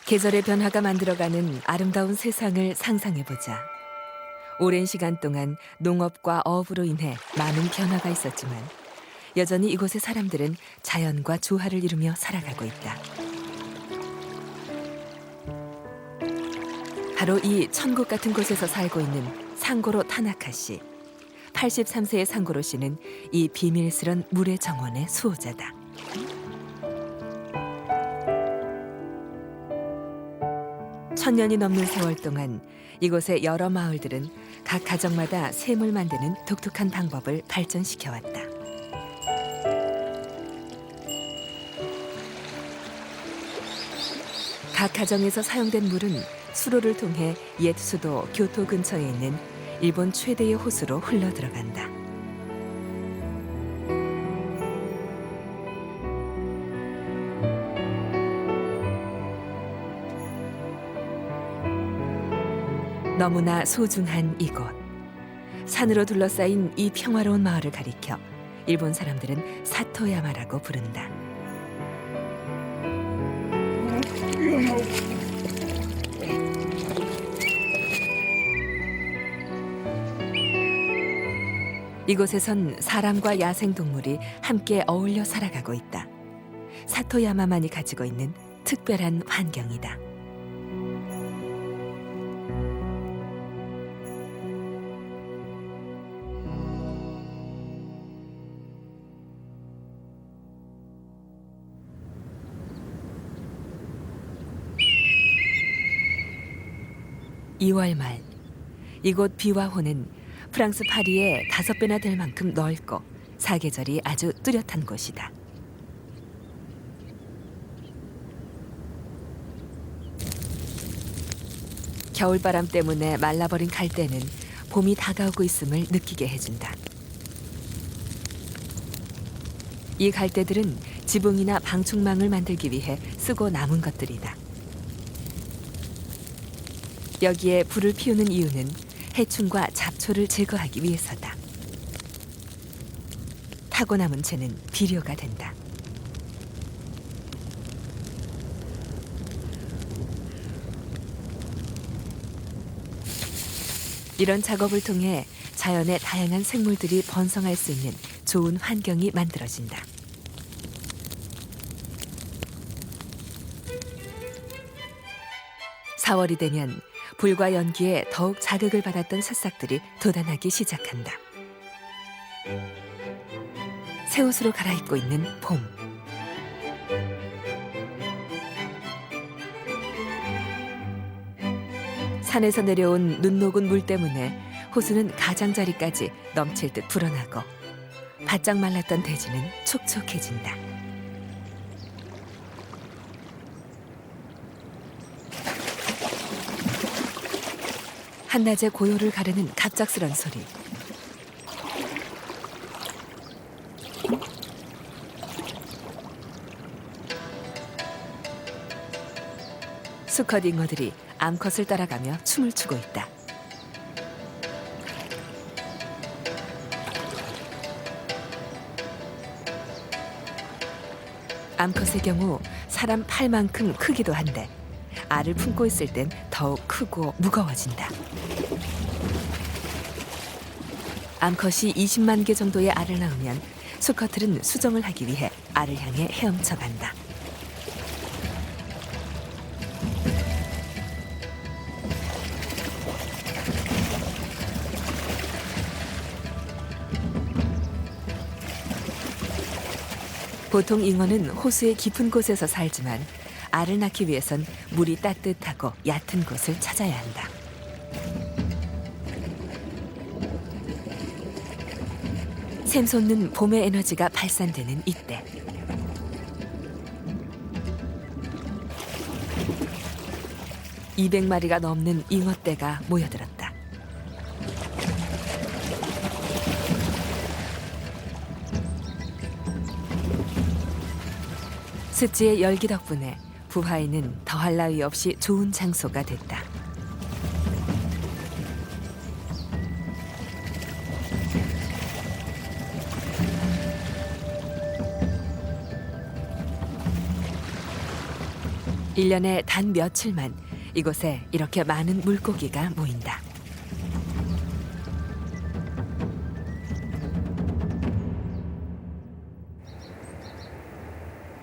계절의 변화가 만들어가는 아름다운 세상을 상상해보자. 오랜 시간 동안 농업과 어업으로 인해 많은 변화가 있었지만 여전히 이곳의 사람들은 자연과 조화를 이루며 살아가고 있다. 바로 이 천국 같은 곳에서 살고 있는 상고로 타나카 씨. 83세의 상고로 씨는 이 비밀스런 물의 정원의 수호자다. 천년이 넘는 세월 동안 이곳의 여러 마을들은 각 가정마다 샘을 만드는 독특한 방법을 발전시켜왔다. 각 가정에서 사용된 물은 수로를 통해 옛 수도 교토 근처에 있는 일본 최대의 호수로 흘러 들어간다. 너무나 소중한 이곳. 산으로 둘러싸인 이 평화로운 마을을 가리켜 일본 사람들은 사토야마라고 부른다. 이곳에선 사람과 야생동물이 함께 어울려 살아가고 있다. 사토야마만이 가지고 있는 특별한 환경이다. (2월) 말, 이곳 비와호는 프랑스 파리의 5배나 될 만큼 넓고 사계절이 아주 뚜렷한 곳이다. 겨울바람 때문에 말라버린 갈대는 봄이 다가오고 있음을 느끼게 해준다. 이 갈대들은 지붕이나 방충망을 만들기 위해 쓰고 남은 것들이다. 여기에 불을 피우는 이유는 해충과 잡초를 제거하기 위해서다. 타고 남은 채는 비료가 된다. 이런 작업을 통해 자연의 다양한 생물들이 번성할 수 있는 좋은 환경이 만들어진다. (4월이) 되면 불과 연기에 더욱 자극을 받았던 새싹들이 돋아나기 시작한다. 새 옷으로 갈아입고 있는 봄. 산에서 내려온 눈 녹은 물 때문에 호수는 가장자리까지 넘칠 듯 불어나고 바짝 말랐던 대지는 촉촉해진다. 한낮의 고요를 가르는 갑작스런 소리. 수컷 잉어들이 암컷을 따라가며 춤을 추고 있다. 암컷의 경우 사람 팔만큼 크기도 한데 알을 품고 있을 땐 더욱 크고 무거워진다. 암컷이 20만 개 정도의 알을 낳으면 수컷들은 수정을 하기 위해 알을 향해 헤엄쳐 간다. 보통 잉어는 호수의 깊은 곳에서 살지만 알을 낳기 위해선 물이 따뜻하고 얕은 곳을 찾아야 한다. 샘솟는 봄의 에너지가 발산되는 이때 (200마리가) 넘는 잉어떼가 모여들었다. 습지의 열기 덕분에 부하에는 더할 나위 없이 좋은 장소가 됐다. 1년에 단 며칠만 이곳에 이렇게 많은 물고기가 모인다.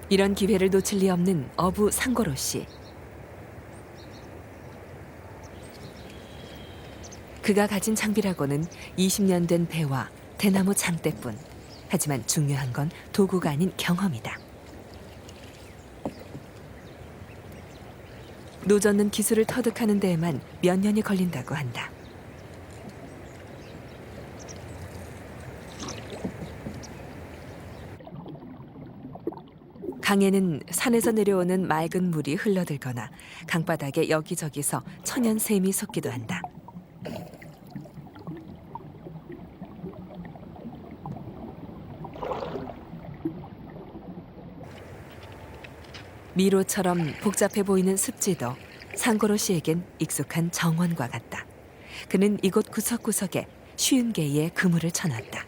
이런 기회를 놓칠 리 없는 어부 상고로 씨. 그가 가진 장비라고는 20년 된 배와 대나무 장대뿐. 하지만 중요한 건 도구가 아닌 경험이다. 노젓는 기술을 터득하는 데에만 몇 년이 걸린다고 한다. 강에는 산에서 내려오는 맑은 물이 흘러들거나 강바닥에 여기저기서 천연샘이 솟기도 한다. 미로처럼 복잡해 보이는 습지도 상고로 씨에겐 익숙한 정원과 같다. 그는 이곳 구석구석에 쉬운 개의 그물을 쳐놨다.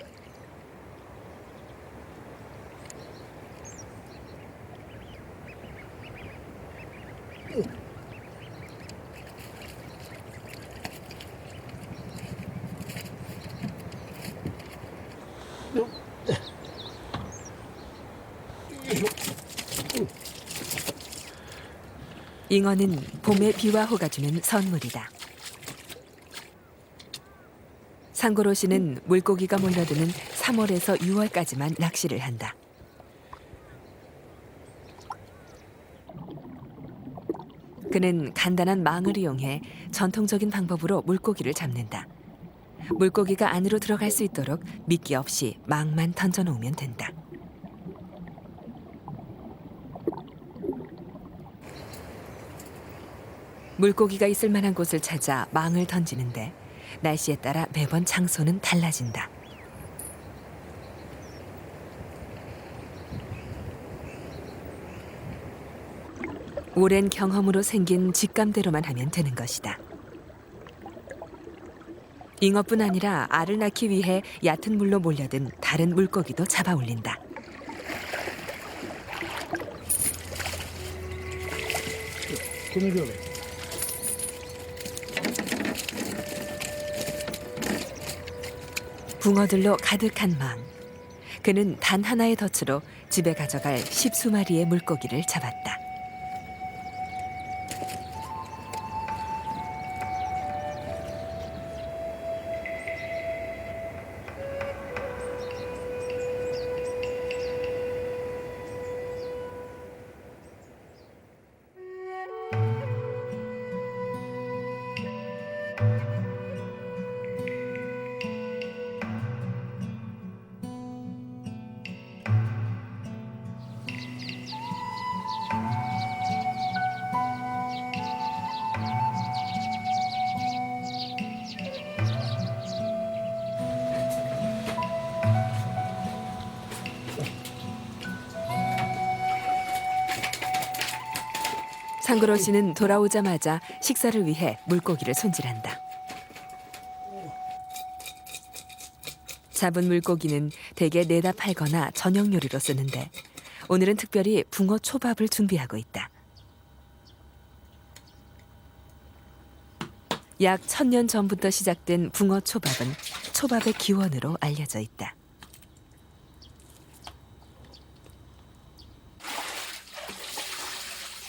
잉어는 봄의 비와 호가 주는 선물이다. 상고로 씨는 물고기가 몰려드는 3월에서 6월까지만 낚시를 한다. 그는 간단한 망을 이용해 전통적인 방법으로 물고기를 잡는다. 물고기가 안으로 들어갈 수 있도록 미끼 없이 망만 던져놓으면 된다. 물고기가 있을 만한 곳을 찾아 망을 던지는데 날씨에 따라 매번 장소는 달라진다. 오랜 경험으로 생긴 직감대로만 하면 되는 것이다. 잉어뿐 아니라 알을 낳기 위해 얕은 물로 몰려든 다른 물고기도 잡아 올린다. 붕어들로 가득한 망. 그는 단 하나의 덫으로 집에 가져갈 10수마리의 물고기를 잡았다. 상그로 씨는 돌아오자마자 식사를 위해 물고기를 손질한다. 잡은 물고기는 대개 내다 팔거나 저녁 요리로 쓰는데 오늘은 특별히 붕어 초밥을 준비하고 있다. 약 1000년 전부터 시작된 붕어 초밥은 초밥의 기원으로 알려져 있다.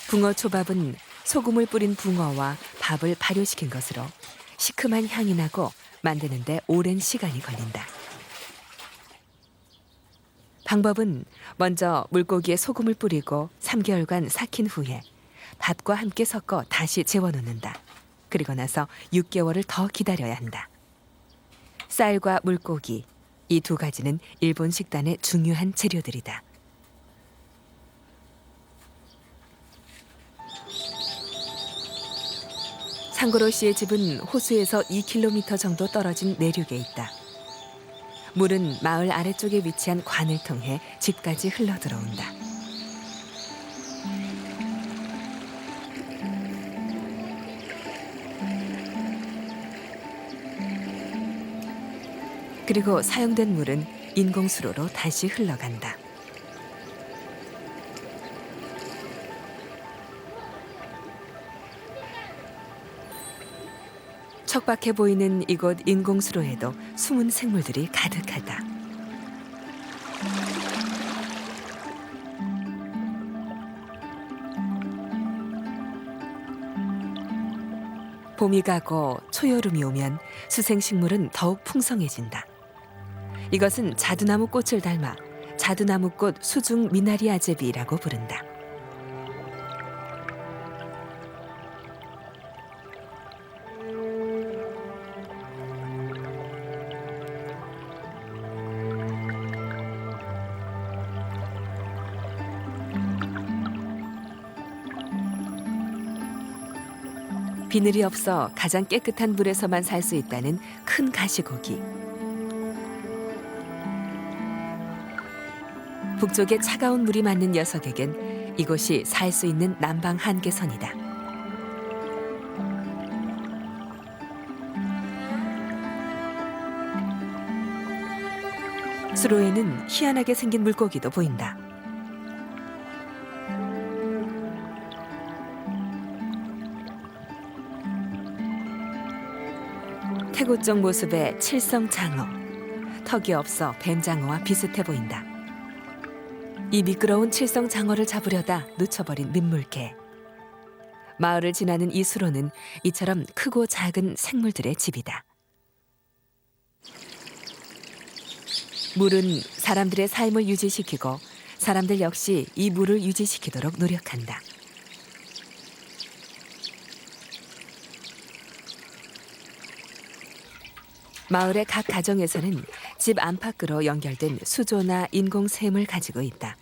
붕어 초밥은 소금을 뿌린 붕어와 밥을 발효시킨 것으로 시큼한 향이 나고 만드는데 오랜 시간이 걸린다. 방법은 먼저 물고기에 소금을 뿌리고 3개월간 삭힌 후에 밥과 함께 섞어 다시 재워놓는다. 그리고 나서 6개월을 더 기다려야 한다. 쌀과 물고기, 이 두 가지는 일본 식단의 중요한 재료들이다. 상고로 씨의 집은 호수에서 2km 정도 떨어진 내륙에 있다. 물은 마을 아래쪽에 위치한 관을 통해 집까지 흘러들어온다. 그리고 사용된 물은 인공수로로 다시 흘러간다. 척박해 보이는 이곳 인공수로에도 숨은 생물들이 가득하다. 봄이 가고 초여름이 오면 수생식물은 더욱 풍성해진다. 이것은 자두나무 꽃을 닮아 자두나무꽃 수중 미나리 아제비라고 부른다. 비늘이 없어 가장 깨끗한 물에서만 살 수 있다는 큰 가시고기. 북쪽의 차가운 물이 맞는 녀석에겐 이곳이 살 수 있는 남방 한계선이다. 수로에는 희한하게 생긴 물고기도 보인다. 태고적 모습의 칠성장어. 턱이 없어 뱀장어와 비슷해 보인다. 이 미끄러운 칠성장어를 잡으려다 놓쳐버린 민물개. 마을을 지나는 이 수로는 이처럼 크고 작은 생물들의 집이다. 물은 사람들의 삶을 유지시키고 사람들 역시 이 물을 유지시키도록 노력한다. 마을의 각 가정에서는 집 안팎으로 연결된 수조나 인공샘을 가지고 있다.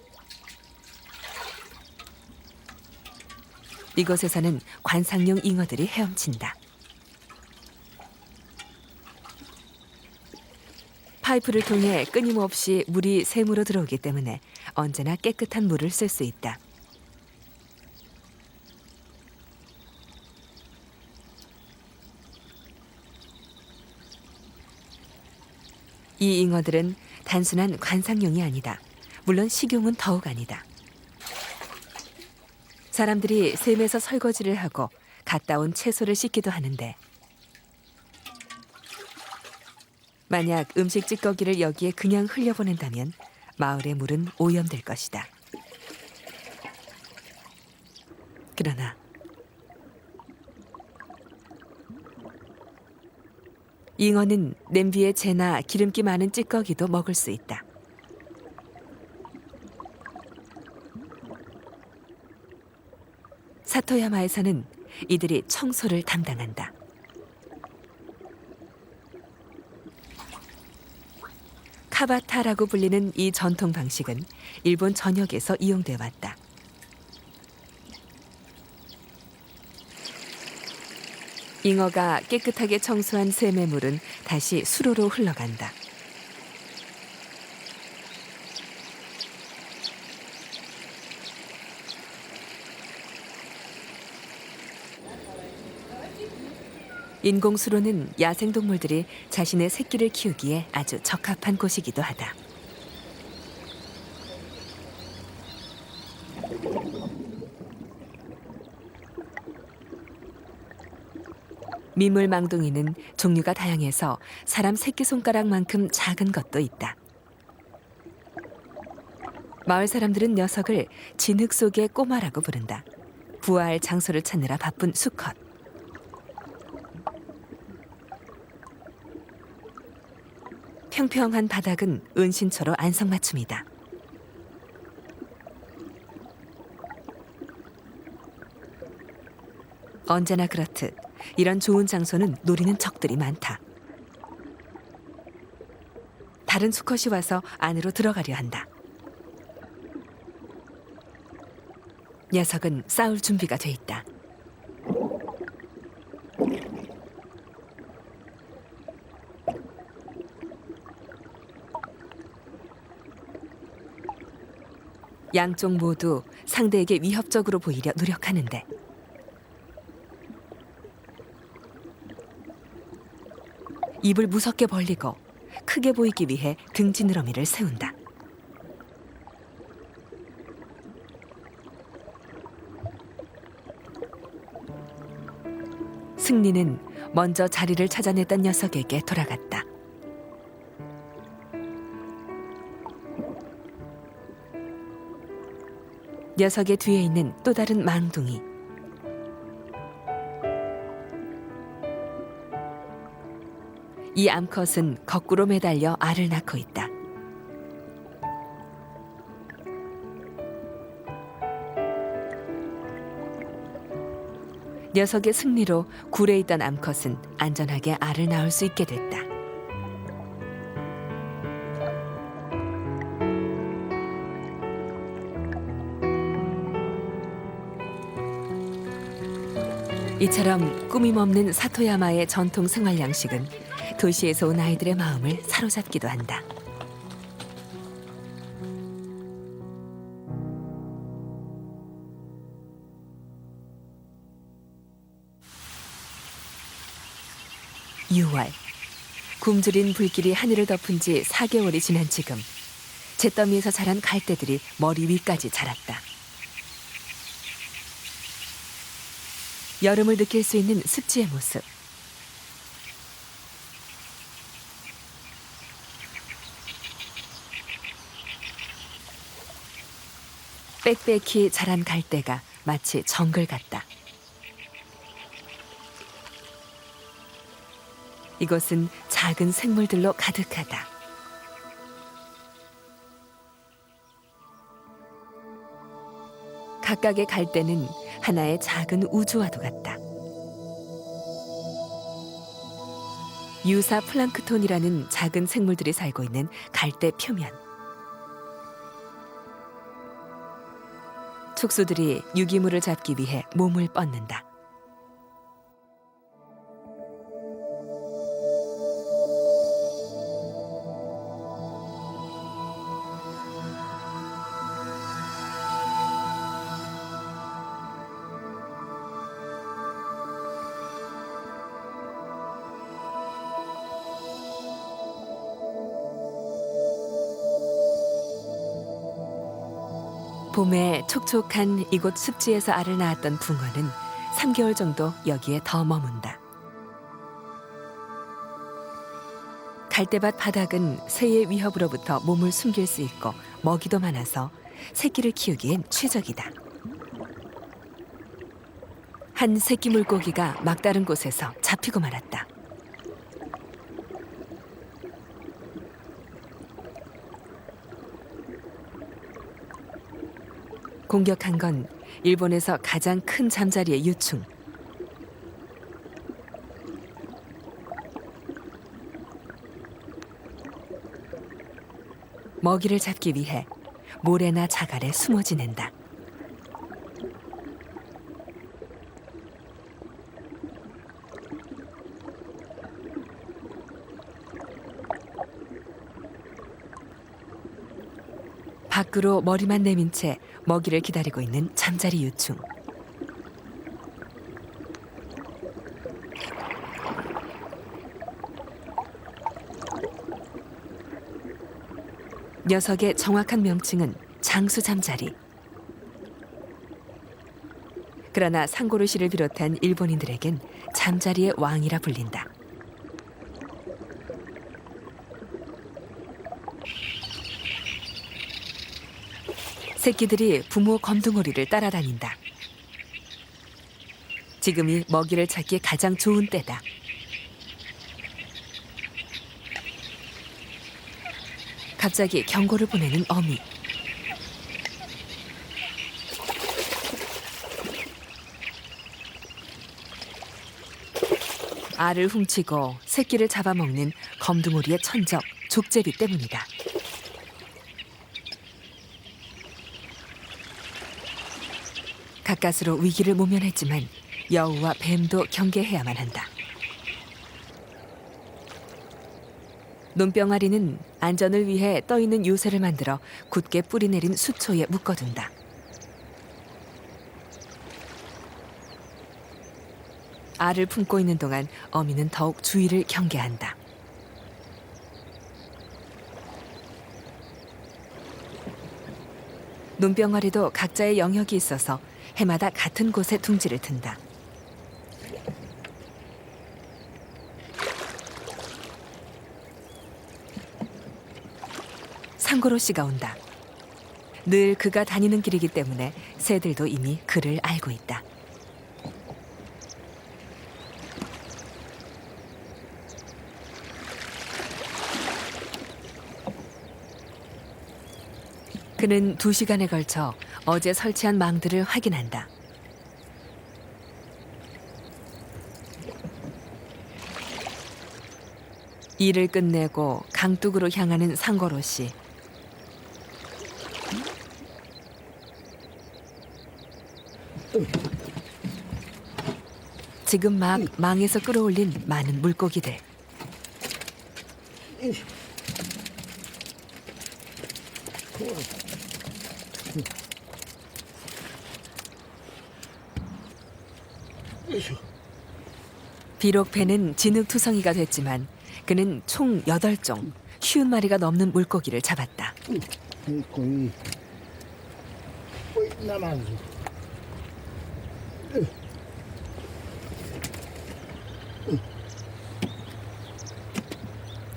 이곳에서는 관상용 잉어들이 헤엄친다. 파이프를 통해 끊임없이 물이 샘으로 들어오기 때문에 언제나 깨끗한 물을 쓸 수 있다. 이 잉어들은 단순한 관상용이 아니다. 물론 식용은 더욱 아니다. 사람들이 샘에서 설거지를 하고 갔다 온 채소를 씻기도 하는데 만약 음식 찌꺼기를 여기에 그냥 흘려보낸다면 마을의 물은 오염될 것이다. 그러나 잉어는 냄비에 재나 기름기 많은 찌꺼기도 먹을 수 있다. 사토야마에서는 이들이 청소를 담당한다. 카바타라고 불리는 이 전통 방식은 일본 전역에서 이용돼 왔다. 잉어가 깨끗하게 청소한 샘의 물은 다시 수로로 흘러간다. 인공수로는 야생동물들이 자신의 새끼를 키우기에 아주 적합한 곳이기도 하다. 민물망둥이는 종류가 다양해서 사람 새끼손가락만큼 작은 것도 있다. 마을 사람들은 녀석을 진흙 속의 꼬마라고 부른다. 부화할 장소를 찾느라 바쁜 수컷. 평평한 바닥은 은신처로 안성맞춤이다. 언제나 그렇듯 이런 좋은 장소는 노리는 적들이 많다. 다른 수컷이 와서 안으로 들어가려 한다. 녀석은 싸울 준비가 돼 있다. 양쪽 모두 상대에게 위협적으로 보이려 노력하는데 입을 무섭게 벌리고 크게 보이기 위해 등지느러미를 세운다. 승리는 먼저 자리를 찾아냈던 녀석에게 돌아갔다. 녀석의 뒤에 있는 또 다른 망둥이. 이 암컷은 거꾸로 매달려 알을 낳고 있다. 녀석의 승리로 굴에 있던 암컷은 안전하게 알을 낳을 수 있게 됐다. 이처럼 꾸밈없는 사토야마의 전통 생활 양식은 도시에서 온 아이들의 마음을 사로잡기도 한다. (6월) 굶주린 불길이 하늘을 덮은 지 4개월이 지난 지금 잿더미에서 자란 갈대들이 머리 위까지 자랐다. 여름을 느낄 수 있는 습지의 모습. 빽빽히 자란 갈대가 마치 정글 같다. 이곳은 작은 생물들로 가득하다. 각각의 갈대는 하나의 작은 우주와도 같다. 유사 플랑크톤이라는 작은 생물들이 살고 있는 갈대 표면. 촉수들이 유기물을 잡기 위해 몸을 뻗는다. 봄에 촉촉한 이곳 습지에서 알을 낳았던 붕어는 3개월 정도 여기에 더 머문다. 갈대밭 바닥은 새의 위협으로부터 몸을 숨길 수 있고 먹이도 많아서 새끼를 키우기엔 최적이다. 한 새끼 물고기가 막다른 곳에서 잡히고 말았다. 공격한 건 일본에서 가장 큰 잠자리의 유충. 먹이를 잡기 위해 모래나 자갈에 숨어 지낸다. 밖으로 머리만 내민 채 먹이를 기다리고 있는 잠자리 유충. 녀석의 정확한 명칭은 장수 잠자리. 그러나 상고르시를 비롯한 일본인들에겐 잠자리의 왕이라 불린다. 새끼들이 부모 검둥오리를 따라다닌다. 지금이 먹이를 찾기 가장 좋은 때다. 갑자기 경고를 보내는 어미. 알을 훔치고 새끼를 잡아먹는 검둥오리의 천적 족제비 때문이다. 가까스로 위기를 모면했지만 여우와 뱀도 경계해야만 한다. 논병아리는 안전을 위해 떠있는 요새를 만들어 굳게 뿌리내린 수초에 묶어둔다. 알을 품고 있는 동안 어미는 더욱 주의를 경계한다. 논병아리도 각자의 영역이 있어서 해마다 같은 곳에 둥지를 튼다. 상고로 씨가 온다. 늘 그가 다니는 길이기 때문에 새들도 이미 그를 알고 있다. 그는 2시간에 걸쳐 어제 설치한 망들을 확인한다. 일을 끝내고 강둑으로 향하는 상고로 씨. 지금 막 망에서 끌어올린 많은 물고기들. 비록 배는 진흙투성이가 됐지만 그는 총 8종, 50마리가 넘는 물고기를 잡았다. 거의 남아지.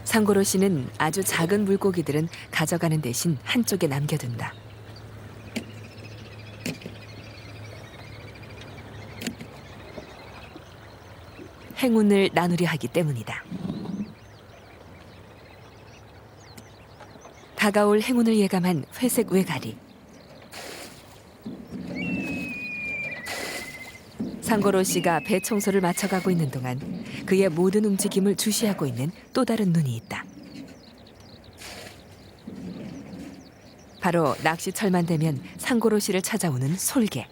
상고로 씨는 아주 작은 물고기들은 가져가는 대신 한쪽에 남겨둔다. 행운을 나누려 하기 때문이다. 다가올 행운을 예감한 회색 외가리. 상고로 씨가 배 청소를 마쳐가고 있는 동안 그의 모든 움직임을 주시하고 있는 또 다른 눈이 있다. 바로 낚시철만 되면 상고로 씨를 찾아오는 솔개.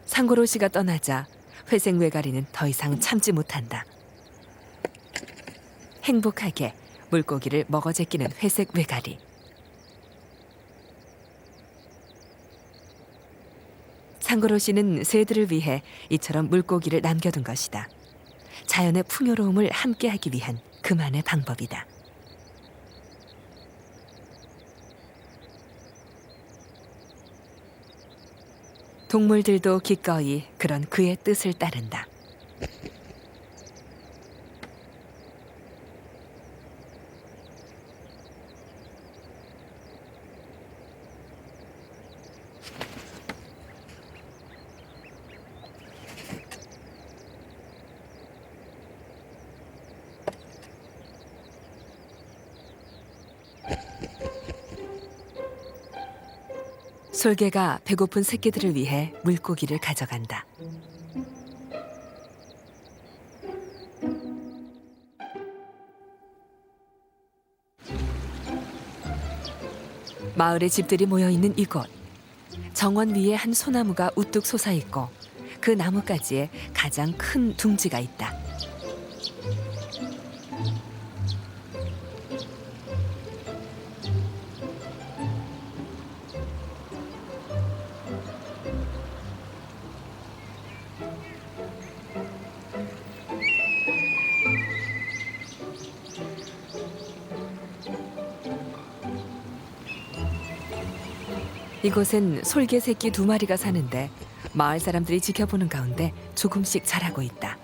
상고로 씨가 떠나자 회색 외가리는 더 이상 참지 못한다. 행복하게 물고기를 먹어 제끼는 회색 외가리. 상고로 씨는 새들을 위해 이처럼 물고기를 남겨둔 것이다. 자연의 풍요로움을 함께하기 위한 그만의 방법이다. 동물들도 기꺼이 그런 그의 뜻을 따른다. 솔개가 배고픈 새끼들을 위해 물고기를 가져간다. 마을의 집들이 모여 있는 이곳. 정원 위에 한 소나무가 우뚝 솟아 있고 그 나뭇가지에 가장 큰 둥지가 있다. 이곳엔 솔개 새끼 2마리가 사는데 마을 사람들이 지켜보는 가운데 조금씩 자라고 있다.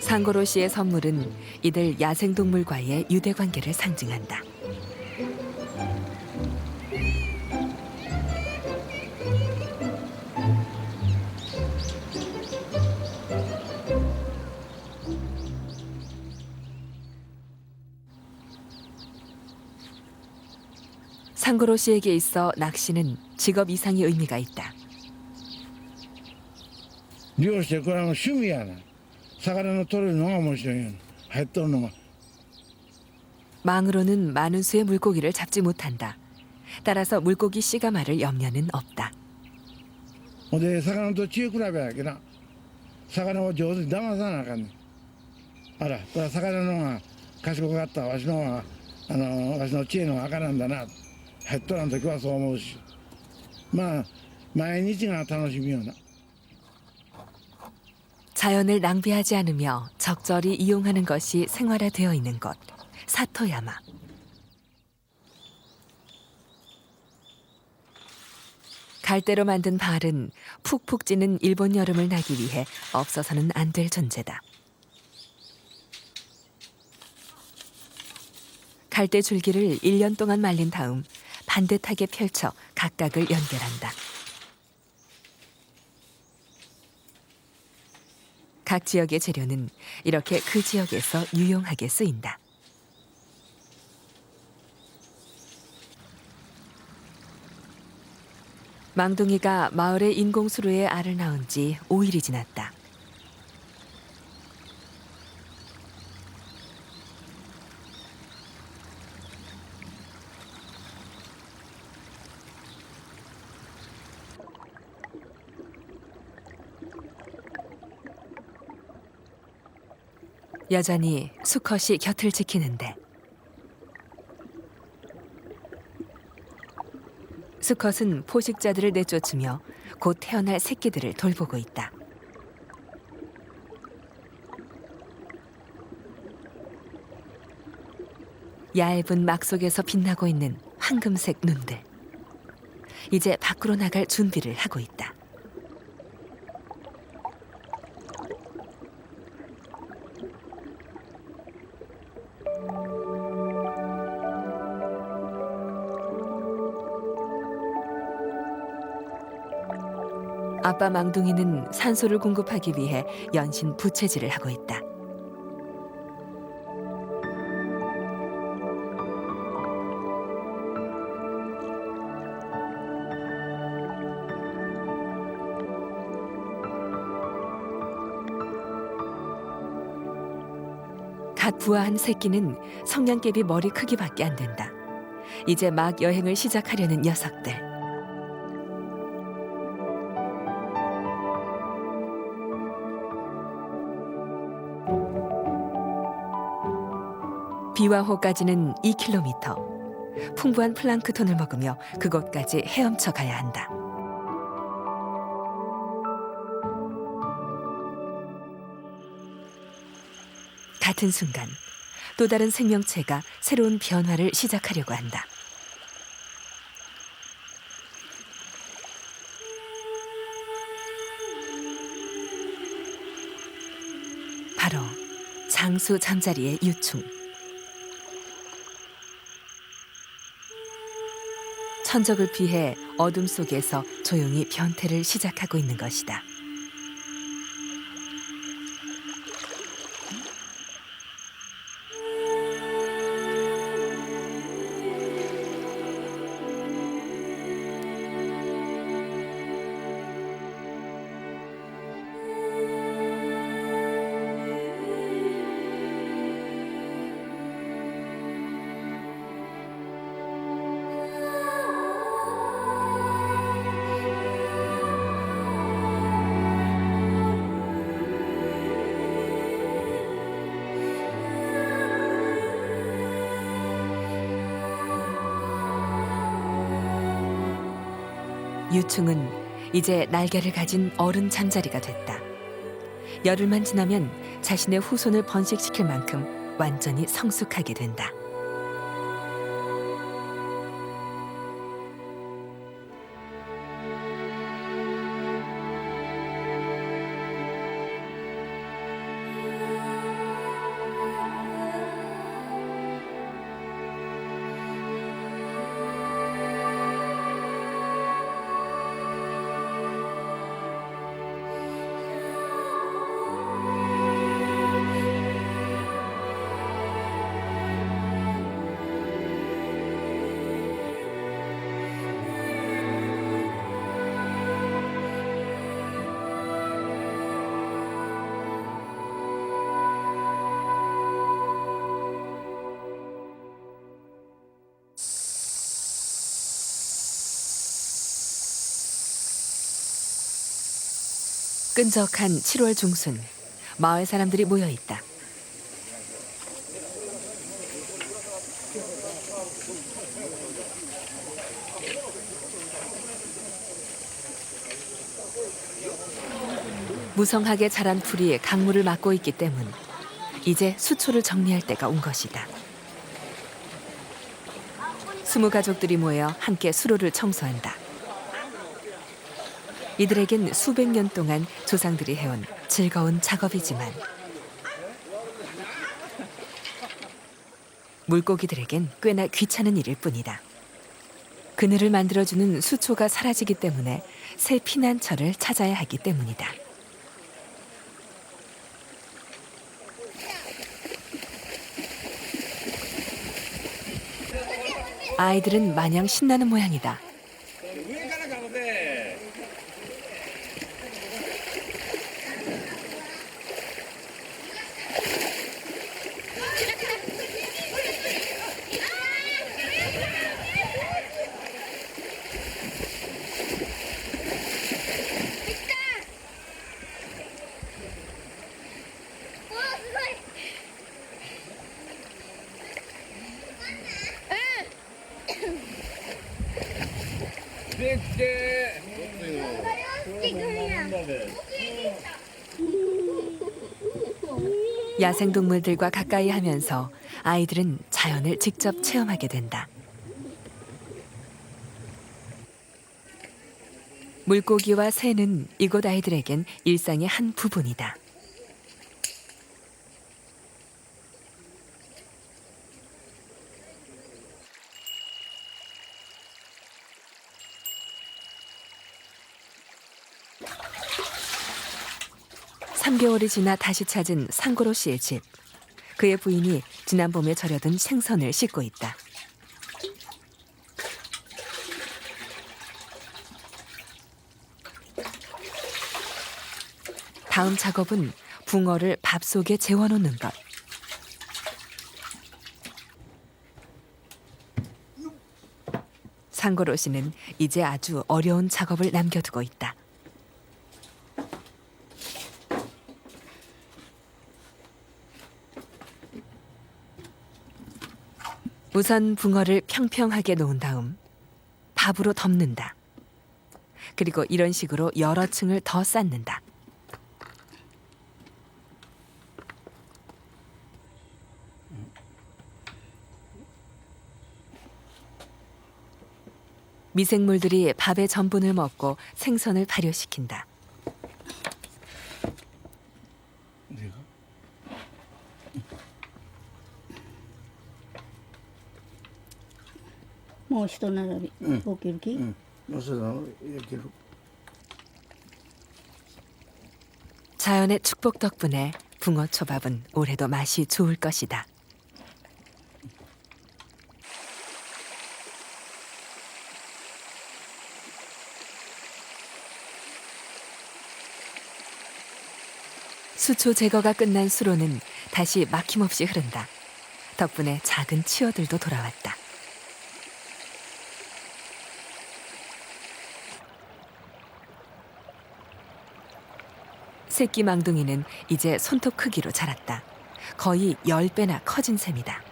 상고로 씨의 선물은 이들 야생동물과의 유대관계를 상징한다. 상고로 씨에게 있어 낚시는 직업 이상의 의미가 있다. 漁してこれは趣味やな。魚の取るのが面白いよ。入っとるのが。 망으로는 많은 수의 물고기를 잡지 못한다. 따라서 물고기 씨가 말을 염려는 없다. ほんで魚と知恵比べやけな。魚を上手に騙さなあかんねん。あら、これは魚の方が賢かった。わしの方がわしの知恵の方があかなんだな。入っとらん時はそう思うし。まあ毎日が楽しみよな。 자연을 낭비하지 않으며 적절히 이용하는 것이 생활화되어 있는 곳, 사토야마. 갈대로 만든 발은 푹푹 찌는 일본 여름을 나기 위해 없어서는 안 될 존재다. 갈대 줄기를 1년 동안 말린 다음 반듯하게 펼쳐 각각을 연결한다. 각 지역의 재료는 이렇게 그 지역에서 유용하게 쓰인다. 망둥이가 마을의 인공수로에 알을 낳은 지 5일이 지났다. 여전히 수컷이 곁을 지키는데 수컷은 포식자들을 내쫓으며 곧 태어날 새끼들을 돌보고 있다. 얇은 막 속에서 빛나고 있는 황금색 눈들. 이제 밖으로 나갈 준비를 하고 있다. 아빠 망둥이는 산소를 공급하기 위해 연신 부채질을 하고 있다. 갓 부화한 새끼는 성냥개비 머리 크기밖에 안 된다. 이제 막 여행을 시작하려는 녀석들. 비와호까지는 2km. 풍부한 플랑크톤을 먹으며 그곳까지 헤엄쳐 가야 한다. 같은 순간 또 다른 생명체가 새로운 변화를 시작하려고 한다. 바로 장수 잠자리의 유충. 천적을 피해 어둠 속에서 조용히 변태를 시작하고 있는 것이다. 유충은 이제 날개를 가진 어른 잠자리가 됐다. 열흘만 지나면 자신의 후손을 번식시킬 만큼 완전히 성숙하게 된다. 끈적한 7월 중순, 마을 사람들이 모여 있다. 무성하게 자란 풀이 강물을 막고 있기 때문 이제 수초를 정리할 때가 온 것이다. 20 가족들이 모여 함께 수로를 청소한다. 이들에겐 수백 년 동안 조상들이 해온 즐거운 작업이지만 물고기들에겐 꽤나 귀찮은 일일 뿐이다. 그늘을 만들어주는 수초가 사라지기 때문에 새 피난처를 찾아야 하기 때문이다. 아이들은 마냥 신나는 모양이다. 야생동물들과 가까이 하면서 아이들은 자연을 직접 체험하게 된다. 물고기와 새는 이곳 아이들에겐 일상의 한 부분이다. (3개월이) 지나 다시 찾은 상고로 씨의 집. 그의 부인이 지난 봄에 절여둔 생선을 씻고 있다. 다음 작업은 붕어를 밥 속에 재워놓는 것. 상고로 씨는 이제 아주 어려운 작업을 남겨두고 있다. 우선 붕어를 평평하게 놓은 다음 밥으로 덮는다. 그리고 이런 식으로 여러 층을 더 쌓는다. 미생물들이 밥의 전분을 먹고 생선을 발효시킨다. 뭐一並び大きいき、자연의 축복 덕분에 붕어 초밥은 올해도 맛이 좋을 것이다. 수초 제거가 끝난 수로는 다시 막힘없이 흐른다. 덕분에 작은 치어들도 돌아왔다. 새끼 망둥이는 이제 손톱 크기로 자랐다. 거의 10배나 커진 셈이다.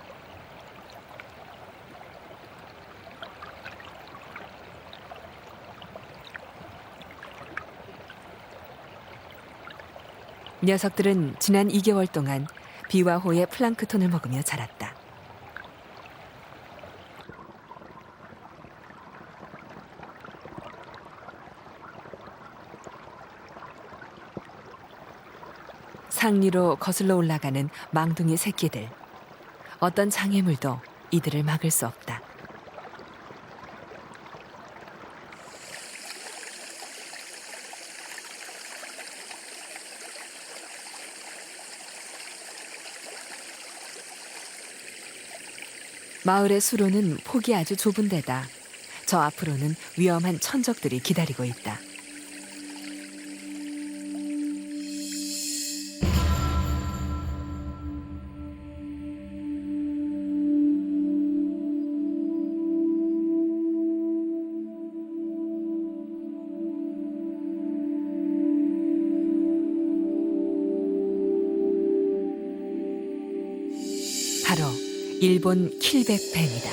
녀석들은 지난 2개월 동안 비와 호의 플랑크톤을 먹으며 자랐다. 상리로 거슬러 올라가는 망둥이 새끼들. 어떤 장애물도 이들을 막을 수 없다. 마을의 수로는 폭이 아주 좁은 데다 저 앞으로는 위험한 천적들이 기다리고 있다. 바로 일본 킬백뱀이다.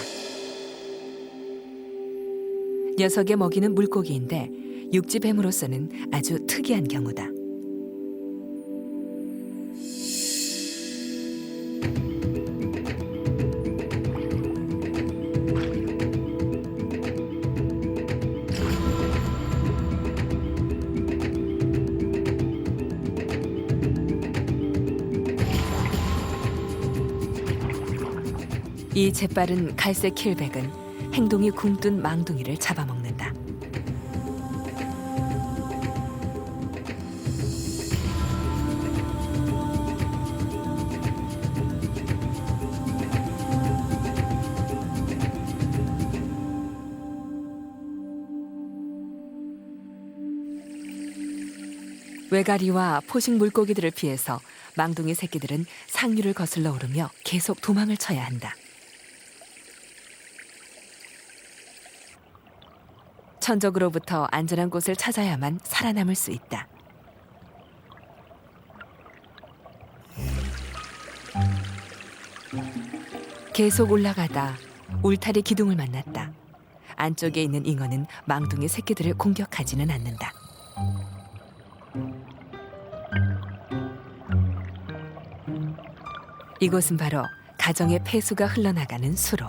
녀석의 먹이는 물고기인데 육지뱀으로서는 아주 특이한 경우다. 이 재빠른 갈색 킬백은 행동이 굼뜬 망둥이를 잡아먹는다. 외가리와 포식 물고기들을 피해서 망둥이 새끼들은 상류를 거슬러 오르며 계속 도망을 쳐야 한다. 천적으로부터 안전한 곳을 찾아야만 살아남을 수 있다. 계속 올라가다 울타리 기둥을 만났다. 안쪽에 있는 잉어는 망둥이 새끼들을 공격하지는 않는다. 이곳은 바로 가정의 폐수가 흘러나가는 수로.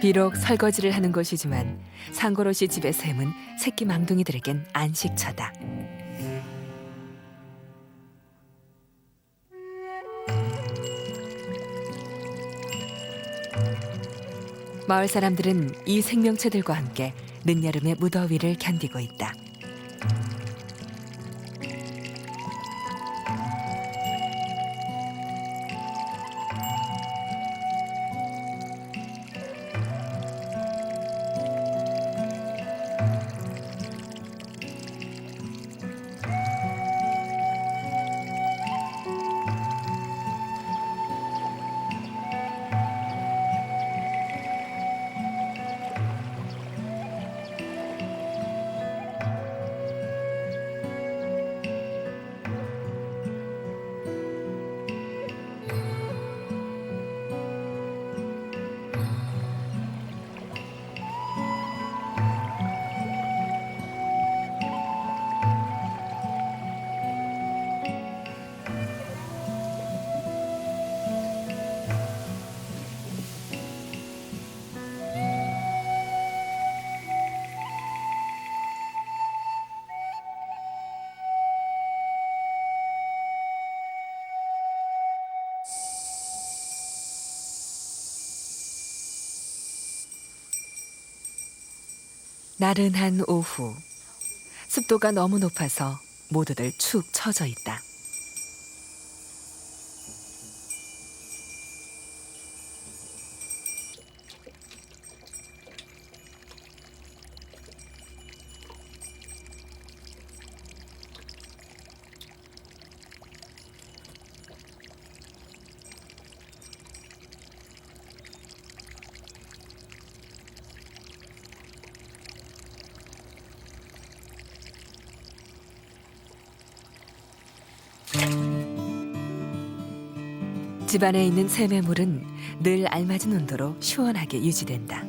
비록 설거지를 하는 곳이지만 상고로 씨 집의 샘은 새끼 망둥이들에겐 안식처다. 마을 사람들은 이 생명체들과 함께 늦여름의 무더위를 견디고 있다. 나른한 오후, 습도가 너무 높아서 모두들 축 처져 있다. 집안에 있는 샘의 물은 늘 알맞은 온도로 시원하게 유지된다.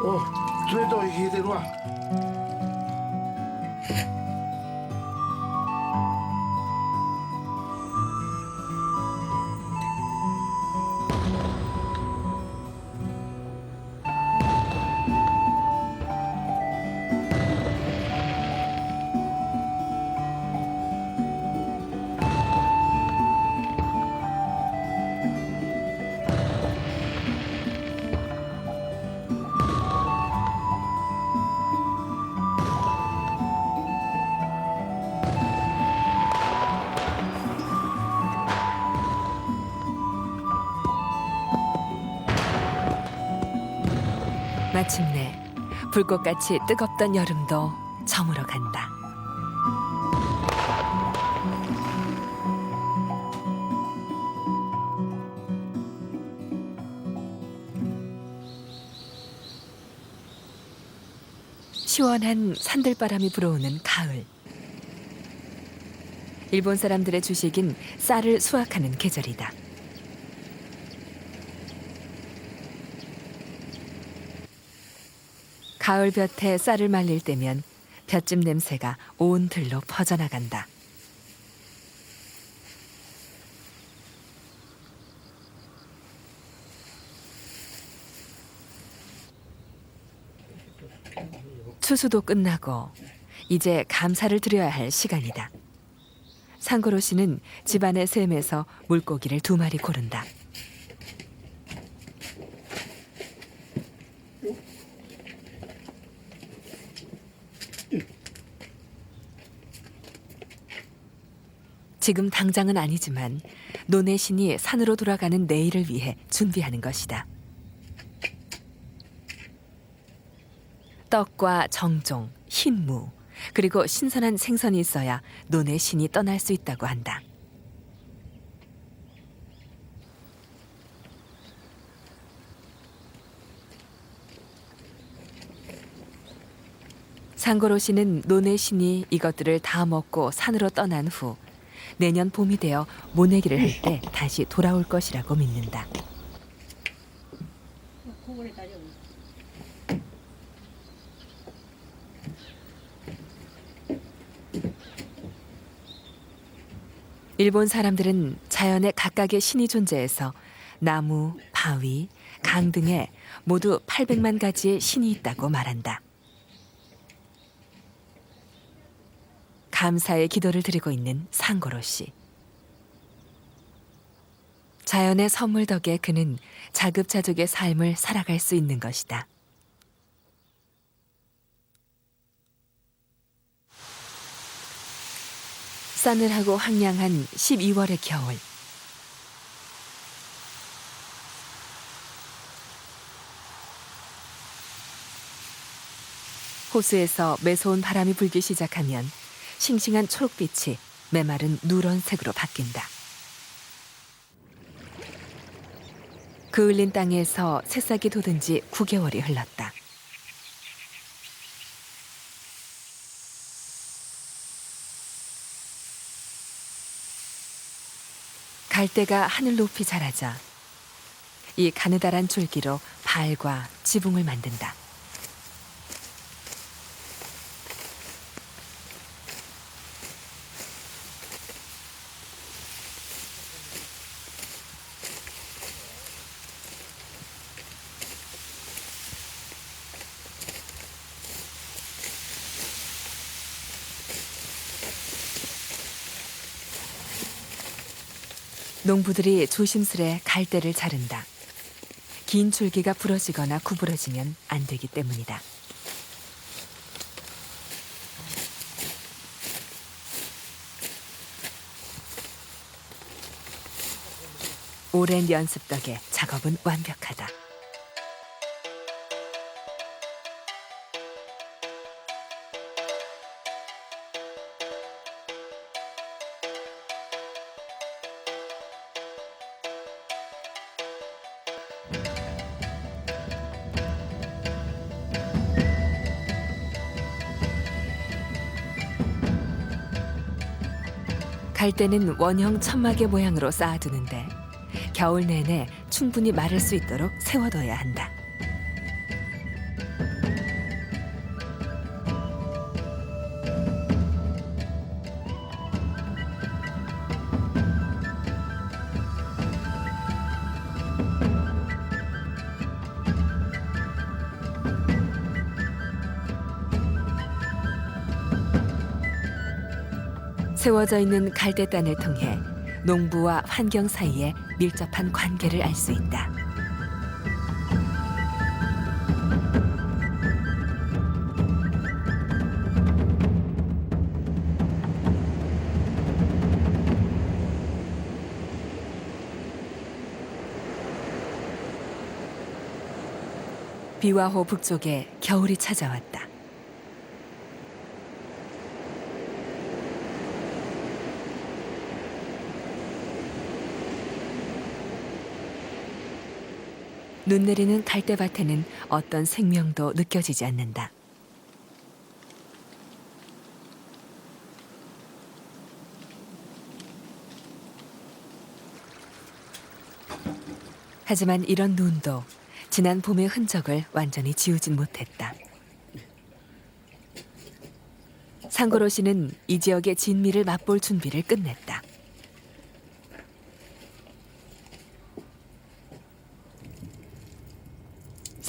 어, 저희도 이대로 와. 마침내 불꽃같이 뜨겁던 여름도 저물어 간다. 시원한 산들바람이 불어오는 가을. 일본 사람들의 주식인 쌀을 수확하는 계절이다. 가을 볕에 쌀을 말릴 때면 볏짚 냄새가 온 들로 퍼져나간다. 추수도 끝나고 이제 감사를 드려야 할 시간이다. 상고로 씨는 집안의 샘에서 물고기를 2마리 고른다. 지금 당장은 아니지만 논의 신이 산으로 돌아가는 내일을 위해 준비하는 것이다. 떡과 정종, 흰무, 그리고 신선한 생선이 있어야 논의 신이 떠날 수 있다고 한다. 상고로 씨는 논의 신이 이것들을 다 먹고 산으로 떠난 후 내년 봄이 되어 모내기를 할 때 다시 돌아올 것이라고 믿는다. 일본 사람들은 자연에 각각의 신이 존재해서 나무, 바위, 강 등에 모두 800만 가지의 신이 있다고 말한다. 감사의 기도를 드리고 있는 상고로 씨. 자연의 선물 덕에 그는 자급자족의 삶을 살아갈 수 있는 것이다. 싸늘하고 황량한 12월의 겨울. 호수에서 매서운 바람이 불기 시작하면 싱싱한 초록빛이 메마른 누런색으로 바뀐다. 그을린 땅에서 새싹이 돋은 지 9개월이 흘렀다. 갈대가 하늘 높이 자라자 이 가느다란 줄기로 발과 지붕을 만든다. 농부들이 조심스레 갈대를 자른다. 긴 줄기가 부러지거나 구부러지면 안 되기 때문이다. 오랜 연습 덕에 작업은 완벽하다. 갈대는 원형 천막의 모양으로 쌓아두는데 겨울 내내 충분히 마를 수 있도록 세워둬야 한다. 세워져 있는 갈대단을 통해 농부와 환경 사이의 밀접한 관계를 알 수 있다. 비와호 북쪽에 겨울이 찾아왔다. 눈 내리는 갈대밭에는 어떤 생명도 느껴지지 않는다. 하지만 이런 눈도 지난 봄의 흔적을 완전히 지우진 못했다. 상고로 씨는 이 지역의 진미를 맛볼 준비를 끝냈다.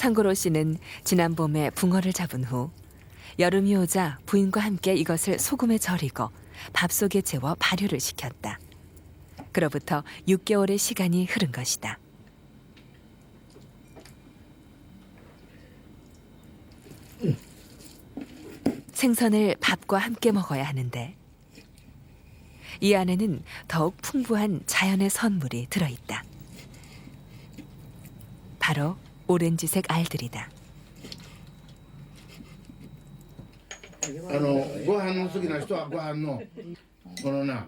상고로 씨는 지난 봄에 붕어를 잡은 후 여름이 오자 부인과 함께 이것을 소금에 절이고 밥속에 재워 발효를 시켰다. 그로부터 6개월의 시간이 흐른 것이다. 생선을 밥과 함께 먹어야 하는데 이 안에는 더욱 풍부한 자연의 선물이 들어있다. 바로 오렌지색 알들이다. ご飯の好きな人はご飯のこのな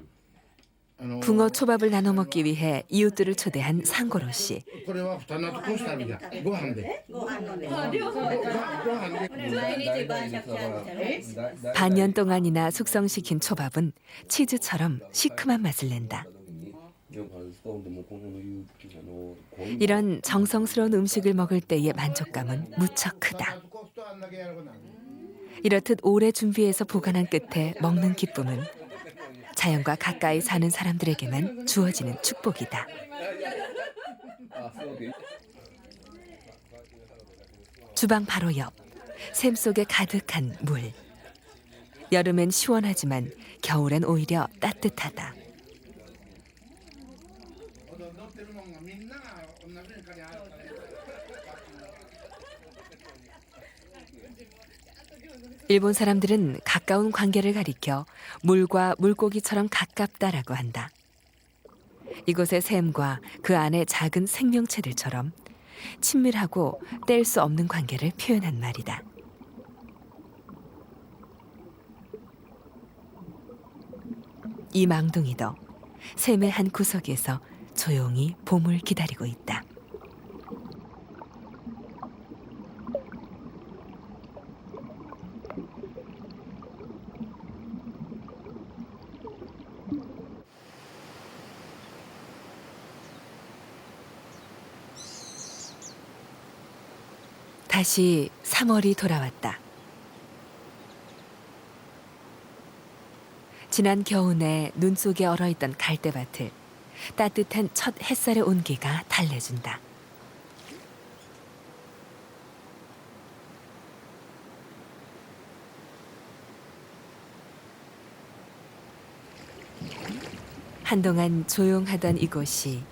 붕어 초밥을 나눠 먹기 위해 이웃들을 초대한 상고로 씨. これは蓋なとこしたみたいご飯でご飯で 반년 동안이나 숙성시킨 초밥은 치즈처럼 시큼한 맛을 낸다. 이런 정성스러운 음식을 먹을 때의 만족감은 무척 크다. 이렇듯 오래 준비해서 보관한 끝에 먹는 기쁨은 자연과 가까이 사는 사람들에게만 주어지는 축복이다. 주방 바로 옆, 샘 속에 가득한 물. 여름엔 시원하지만 겨울엔 오히려 따뜻하다. 일본 사람들은 가까운 관계를 가리켜 물과 물고기처럼 가깝다라고 한다. 이곳의 샘과 그 안의 작은 생명체들처럼 친밀하고 뗄 수 없는 관계를 표현한 말이다. 이 망둥이도 샘의 한 구석에서 조용히 봄을 기다리고 있다. 다시 3월이 돌아왔다. 지난 겨우내 눈 속에 얼어있던 갈대밭을 따뜻한 첫 햇살의 온기가 달래준다. 한동안 조용하던 이곳이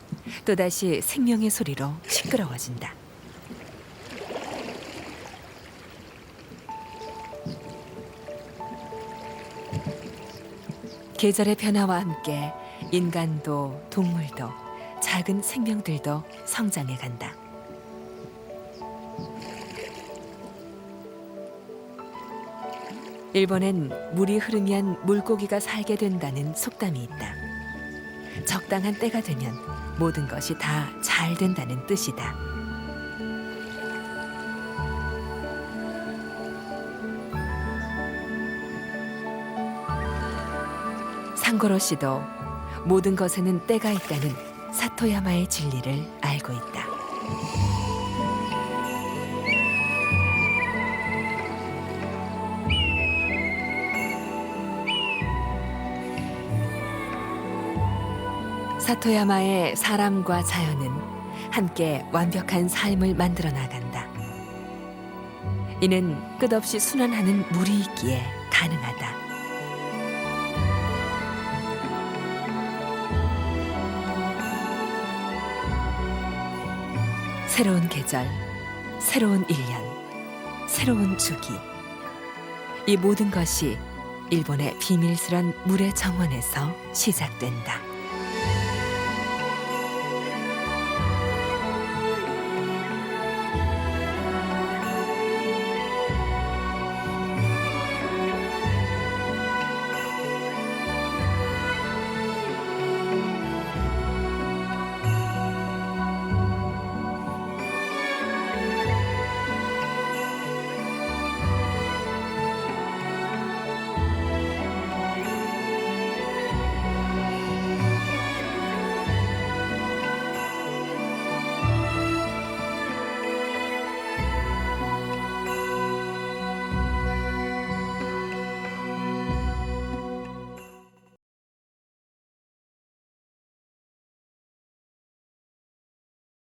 또다시 생명의 소리로 시끄러워진다. 계절의 변화와 함께 인간도 동물도 작은 생명들도 성장해 간다. 일본엔 물이 흐르면 물고기가 살게 된다는 속담이 있다. 적당한 때가 되면 모든 것이 다 잘 된다는 뜻이다. 상고로 씨도 모든 것에는 때가 있다는 사토야마의 진리를 알고 있다. 사토야마의 사람과 자연은 함께 완벽한 삶을 만들어 나간다. 이는 끝없이 순환하는 물이 있기에 가능하다. 새로운 계절, 새로운 일년, 새로운 주기. 이 모든 것이 일본의 비밀스런 물의 정원에서 시작된다.